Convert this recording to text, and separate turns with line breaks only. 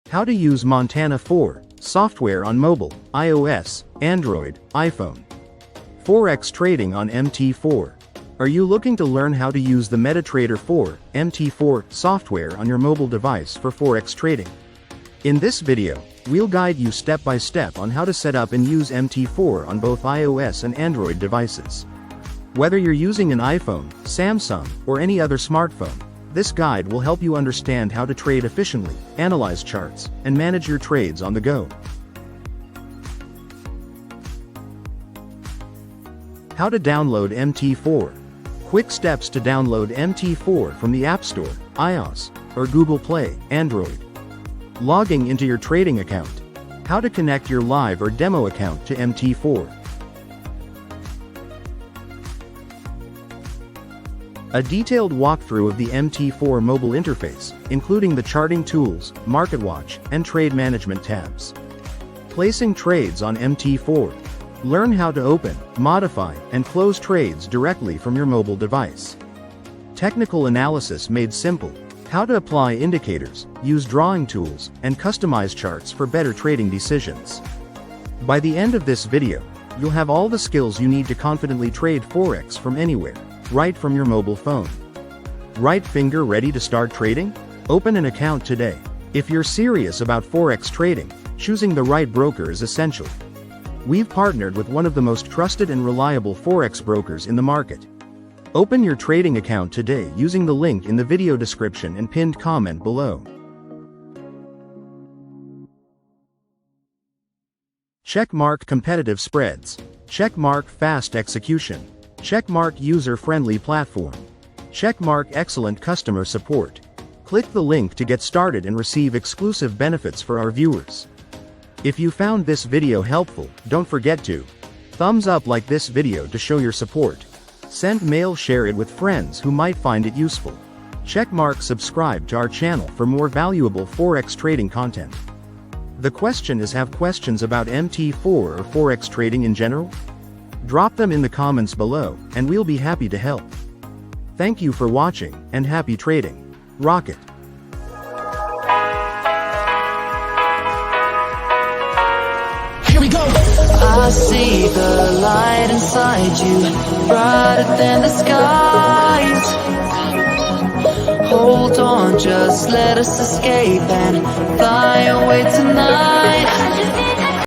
How to use MT4 software on mobile, iOS, Android, iPhone. Forex trading on MT4. Are you looking to learn how to use the MetaTrader 4 MT4 software on your mobile device for Forex trading? In this video, we'll guide you step by step on how to set up and use MT4 on both iOS and Android devices. Whether you're using an iPhone, Samsung, or any other smartphone, this guide will help you understand how to trade efficiently, analyze charts, and manage your trades on the go. How to download MT4. Quick steps to download MT4 from the App Store, iOS, or Google Play, Android. Logging into your trading account. How to connect your live or demo account to MT4. A detailed walkthrough of the MT4 mobile interface, including the charting tools, market watch, and trade management tabs. Placing trades on MT4. Learn how to open, modify, and close trades directly from your mobile device. Technical analysis made simple. How to apply indicators, use drawing tools, and customize charts for better trading decisions. By the end of this video, you'll have all the skills you need to confidently trade Forex from anywhere, right from your mobile phone. Right finger ready to start trading? Open an account today. If you're serious about Forex trading, choosing the right broker is essential. We've partnered with one of the most trusted and reliable Forex brokers in the market. Open your trading account today using the link in the video description and pinned comment below. Checkmark competitive spreads. Checkmark fast execution. Checkmark user-friendly platform. Checkmark excellent customer support. Click the link to get started and receive exclusive benefits for our viewers. If you found this video helpful, don't forget to thumbs up like this video to show your support. Send mail, share it with friends who might find it useful. Checkmark subscribe to our channel for more valuable Forex trading content. The question is, have questions about MT4 or Forex trading in general? Drop them in the comments below, and we'll be happy to help. Thank you for watching, and happy trading. Rocket.
Here we go. I see the light inside you, brighter than the skies. Hold on, just let us escape and fly away tonight.